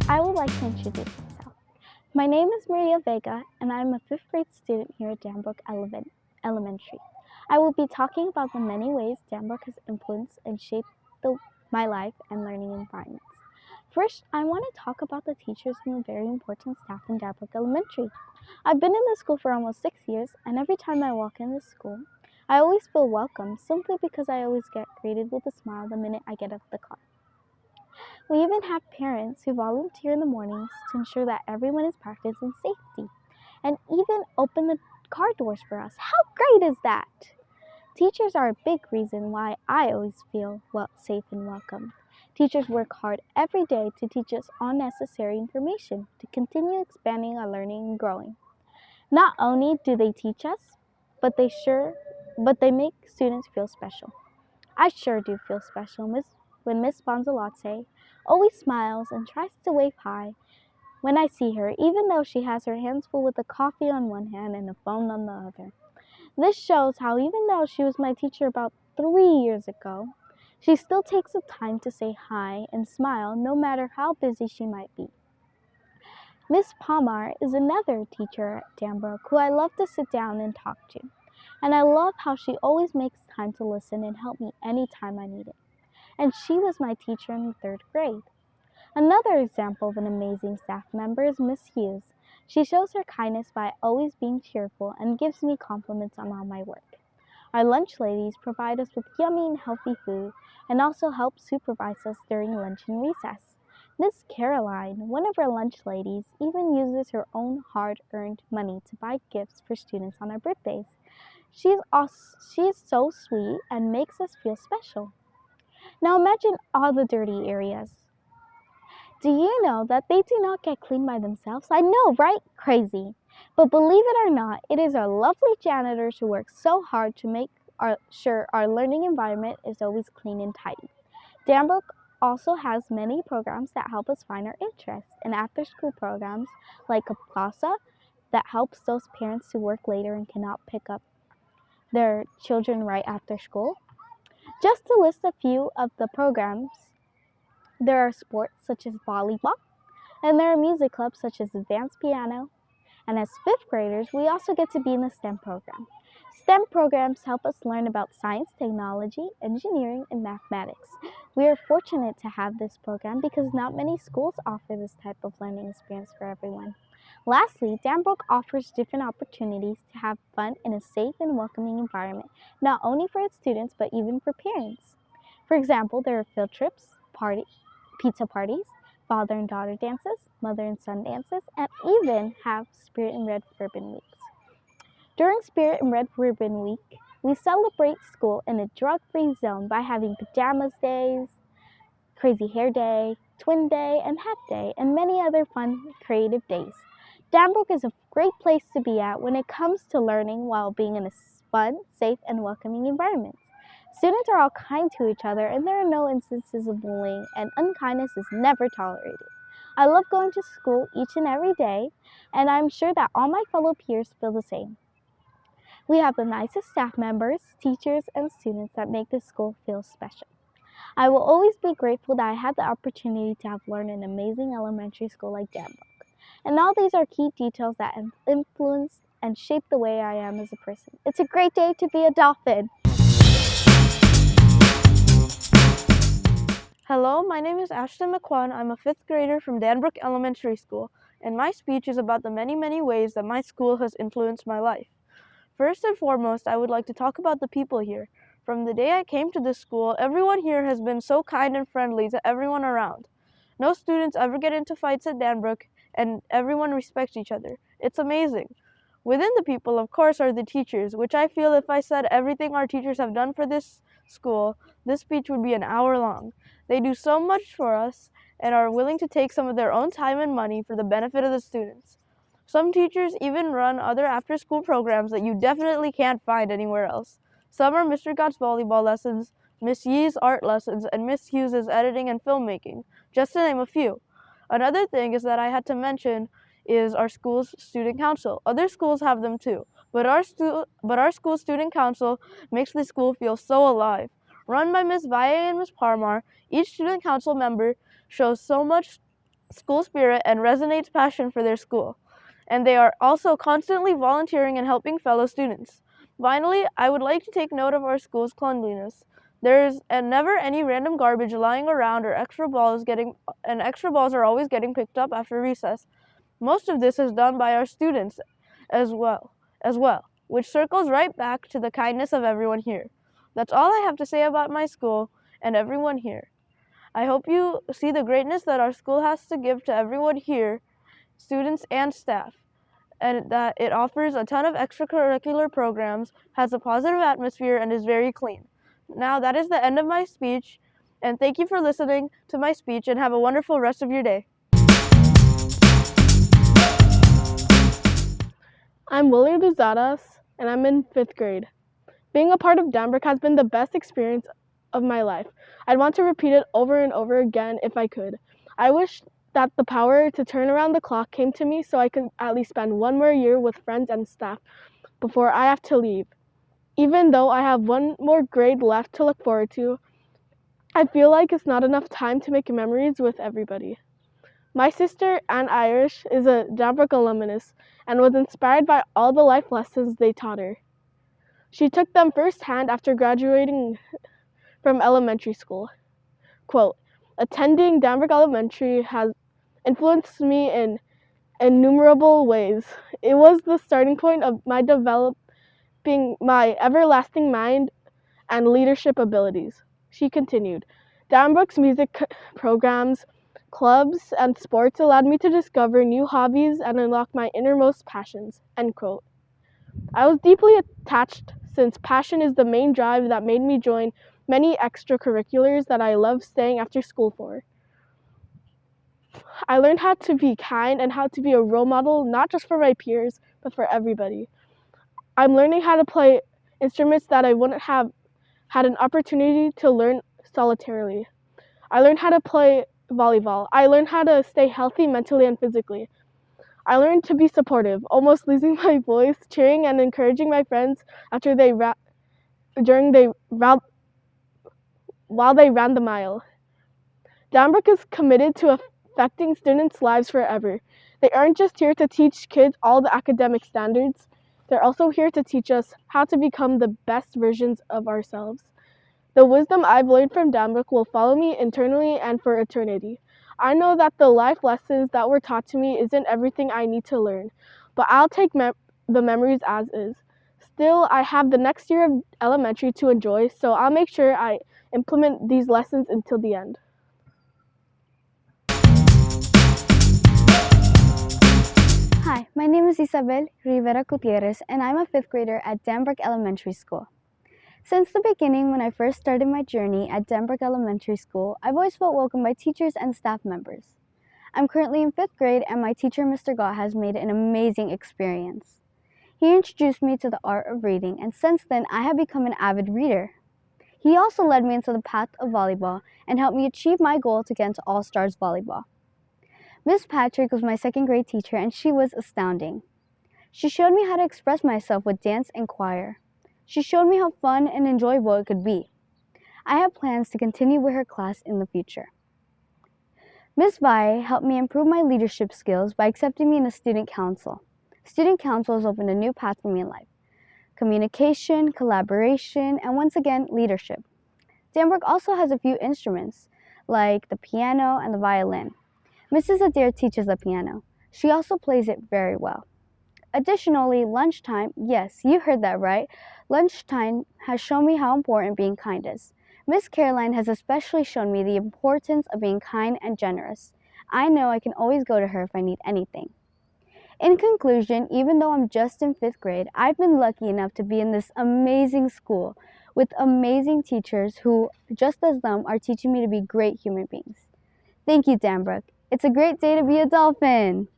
I would like to introduce myself. My name is Maria Vega, and I'm a 5th grade student here at Danbrook Elementary. I will be talking about the many ways Danbrook has influenced and shaped my life and learning environments. First, I want to talk about the teachers and the very important staff in Danbrook Elementary. I've been in the school for almost 6 years, and every time I walk in the school, I always feel welcome simply because I always get greeted with a smile the minute I get out of the car. We even have parents who volunteer in the mornings to ensure that everyone is practicing safety and even open the car doors for us. How great is that? Teachers are a big reason why I always feel safe and welcome. Teachers work hard every day to teach us all necessary information to continue expanding our learning and growing. Not only do they teach us, but they make students feel special. I sure do feel special when Miss Bonzalotte always smiles and tries to wave hi when I see her, even though she has her hands full with the coffee on one hand and the phone on the other. This shows how even though she was my teacher about 3 years ago, she still takes the time to say hi and smile no matter how busy she might be. Miss Palmar is another teacher at Danbrook who I love to sit down and talk to. And I love how she always makes time to listen and help me anytime I need it. And she was my teacher in the 3rd grade. Another example of an amazing staff member is Miss Hughes. She shows her kindness by always being cheerful and gives me compliments on all my work. Our lunch ladies provide us with yummy and healthy food and also help supervise us during lunch and recess. Miss Caroline, one of our lunch ladies, even uses her own hard-earned money to buy gifts for students on their birthdays. She is so sweet and makes us feel special. Now imagine all the dirty areas. Do you know that they do not get cleaned by themselves? I know, right? Crazy. But believe it or not, it is our lovely janitors who work so hard to make sure our learning environment is always clean and tidy. Danbrook also has many programs that help us find our interests, and after-school programs like a plaza that helps those parents who work later and cannot pick up their children right after school. Just to list a few of the programs, there are sports such as volleyball, and there are music clubs such as advanced piano, and as 5th graders, we also get to be in the STEM program. STEM programs help us learn about science, technology, engineering, and mathematics. We are fortunate to have this program because not many schools offer this type of learning experience for everyone. Lastly, Danbrook offers different opportunities to have fun in a safe and welcoming environment, not only for its students, but even for parents. For example, there are field trips, pizza parties, father and daughter dances, mother and son dances, and even have Spirit and Red Ribbon Weeks. During Spirit and Red Ribbon Week, we celebrate school in a drug-free zone by having pajamas days, crazy hair day, twin day, and hat day, and many other fun, creative days. Danbrook is a great place to be at when it comes to learning while being in a fun, safe, and welcoming environment. Students are all kind to each other, and there are no instances of bullying, and unkindness is never tolerated. I love going to school each and every day, and I'm sure that all my fellow peers feel the same. We have the nicest staff members, teachers, and students that make this school feel special. I will always be grateful that I had the opportunity to have learned in an amazing elementary school like Danbrook. And all these are key details that influence and shape the way I am as a person. It's a great day to be a dolphin. Hello, my name is Ashton MacQuarrie. I'm a 5th grader from Danbrook Elementary School, and my speech is about the many ways that my school has influenced my life. First and foremost, I would like to talk about the people here. From the day I came to this school, everyone here has been so kind and friendly to everyone around. No students ever get into fights at Danbrook, and everyone respects each other. It's amazing. Within the people, of course, are the teachers, which I feel if I said everything our teachers have done for this school, this speech would be an hour long. They do so much for us and are willing to take some of their own time and money for the benefit of the students. Some teachers even run other after-school programs that you definitely can't find anywhere else. Some are Mr. Gott's volleyball lessons, Miss Yee's art lessons, and Miss Hughes's editing and filmmaking, just to name a few. Another thing is that I had to mention is our school's student council. Other schools have them too, but our school student council makes the school feel so alive. Run by Miss Vega and Miss Palmar, each student council member shows so much school spirit and resonates passion for their school. And they are also constantly volunteering and helping fellow students. Finally, I would like to take note of our school's cleanliness. There is never any random garbage lying around or extra balls are always getting picked up after recess. Most of this is done by our students as well, which circles right back to the kindness of everyone here. That's all I have to say about my school and everyone here. I hope you see the greatness that our school has to give to everyone here, students and staff, and that it offers a ton of extracurricular programs, has a positive atmosphere, and is very clean. Now, that is the end of my speech, and thank you for listening to my speech, and have a wonderful rest of your day. I'm Willie Luzadas, and I'm in 5th grade. Being a part of Danbrook has been the best experience of my life. I'd want to repeat it over and over again if I could. I wish that the power to turn around the clock came to me so I could at least spend one more year with friends and staff before I have to leave. Even though I have one more grade left to look forward to, I feel like it's not enough time to make memories with everybody. My sister, Ann Irish, is a Danbrook alumnus and was inspired by all the life lessons they taught her. She took them firsthand after graduating from elementary school. Quote, attending Danbrook Elementary has influenced me in innumerable ways. It was the starting point of my developing my everlasting mind and leadership abilities. She continued, Danbrook's music programs, clubs, and sports allowed me to discover new hobbies and unlock my innermost passions. End quote. I was deeply attached since passion is the main drive that made me join many extracurriculars that I love staying after school for. I learned how to be kind and how to be a role model, not just for my peers, but for everybody. I'm learning how to play instruments that I wouldn't have had an opportunity to learn solitarily. I learned how to play volleyball. I learned how to stay healthy mentally and physically. I learned to be supportive, almost losing my voice, cheering and encouraging my friends after while they ran the mile. Danbrook is committed to affecting students' lives forever. They aren't just here to teach kids all the academic standards. They're also here to teach us how to become the best versions of ourselves. The wisdom I've learned from Danbrook will follow me internally and for eternity. I know that the life lessons that were taught to me isn't everything I need to learn, but I'll take the memories as is. Still, I have the next year of elementary to enjoy, so I'll make sure I implement these lessons until the end. Hi, my name is Isabel Rivera Gutierrez, and I'm a 5th grader at Danbrook Elementary School. Since the beginning, when I first started my journey at Danbrook Elementary School, I've always felt welcome by teachers and staff members. I'm currently in 5th grade, and my teacher, Mr. Gott, has made an amazing experience. He introduced me to the art of reading, and since then, I have become an avid reader. He also led me into the path of volleyball and helped me achieve my goal to get into All-Stars volleyball. Miss Patrick was my 2nd grade teacher, and she was astounding. She showed me how to express myself with dance and choir. She showed me how fun and enjoyable it could be. I have plans to continue with her class in the future. Miss Vi helped me improve my leadership skills by accepting me in a student council. Student council has opened a new path for me in life. Communication, collaboration, and once again, leadership. Danbrook also has a few instruments, like the piano and the violin. Mrs. Adair teaches the piano. She also plays it very well. Additionally, lunchtime, yes, you heard that right, lunchtime has shown me how important being kind is. Miss Caroline has especially shown me the importance of being kind and generous. I know I can always go to her if I need anything. In conclusion, even though I'm just in 5th grade, I've been lucky enough to be in this amazing school with amazing teachers who, just as them, are teaching me to be great human beings. Thank you, Danbrook. It's a great day to be a dolphin.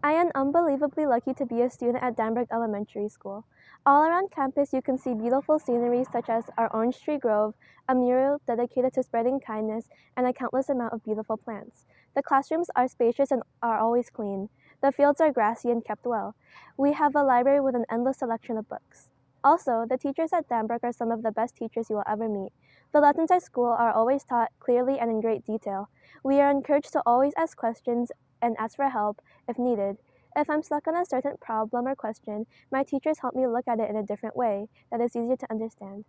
I am unbelievably lucky to be a student at Danbrook Elementary School. All around campus, you can see beautiful scenery such as our orange tree grove, a mural dedicated to spreading kindness, and a countless amount of beautiful plants. The classrooms are spacious and are always clean. The fields are grassy and kept well. We have a library with an endless selection of books. Also, the teachers at Danbrook are some of the best teachers you will ever meet. The lessons at school are always taught clearly and in great detail. We are encouraged to always ask questions and ask for help if needed. If I'm stuck on a certain problem or question, my teachers help me look at it in a different way that is easier to understand.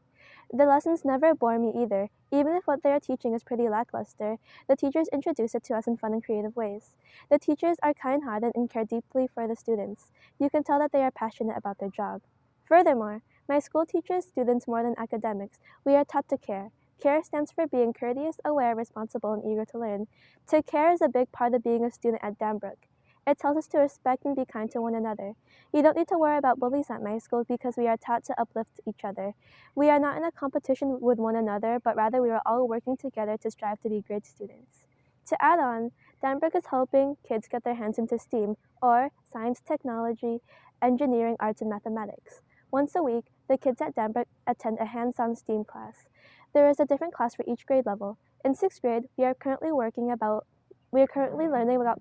The lessons never bore me either. Even if what they are teaching is pretty lackluster, the teachers introduce it to us in fun and creative ways. The teachers are kind-hearted and care deeply for the students. You can tell that they are passionate about their job. Furthermore, my school teaches students more than academics. We are taught to care. CARE stands for being courteous, aware, responsible, and eager to learn. To care is a big part of being a student at Danbrook. It tells us to respect and be kind to one another. You don't need to worry about bullies at my school because we are taught to uplift each other. We are not in a competition with one another, but rather we are all working together to strive to be great students. To add on, Danbrook is helping kids get their hands into STEAM, or science, technology, engineering, arts, and mathematics. Once a week, the kids at Danbrook attend a hands-on STEAM class. There is a different class for each grade level. In 6th grade, we are currently learning about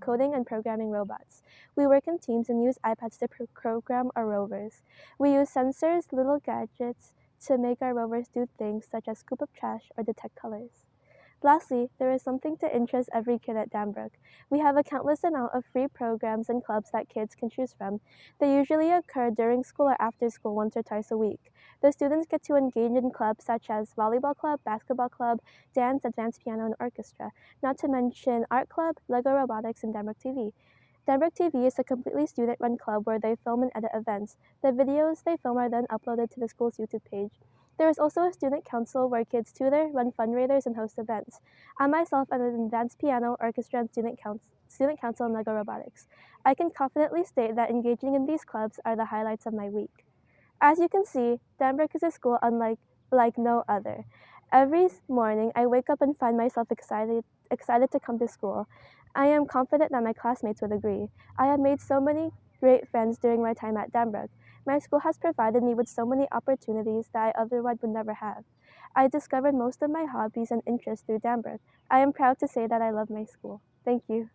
coding and programming robots. We work in teams and use iPads to program our rovers. We use sensors, little gadgets, to make our rovers do things such as scoop up trash or detect colors. Lastly, there is something to interest every kid at Danbrook. We have a countless amount of free programs and clubs that kids can choose from. They usually occur during school or after school once or twice a week. The students get to engage in clubs such as volleyball club, basketball club, dance, advanced piano, and orchestra, not to mention art club, Lego robotics, and Danbrook TV. Danbrook TV is a completely student-run club where they film and edit events. The videos they film are then uploaded to the school's YouTube page. There is also a student council where kids tutor, run fundraisers, and host events. I myself am an advanced piano, orchestra, and student council in Lego robotics. I can confidently state that engaging in these clubs are the highlights of my week. As you can see, Danbrook is a school unlike no other. Every morning, I wake up and find myself excited to come to school. I am confident that my classmates would agree. I have made so many great friends during my time at Danbrook. My school has provided me with so many opportunities that I otherwise would never have. I discovered most of my hobbies and interests through Danbrook. I am proud to say that I love my school. Thank you.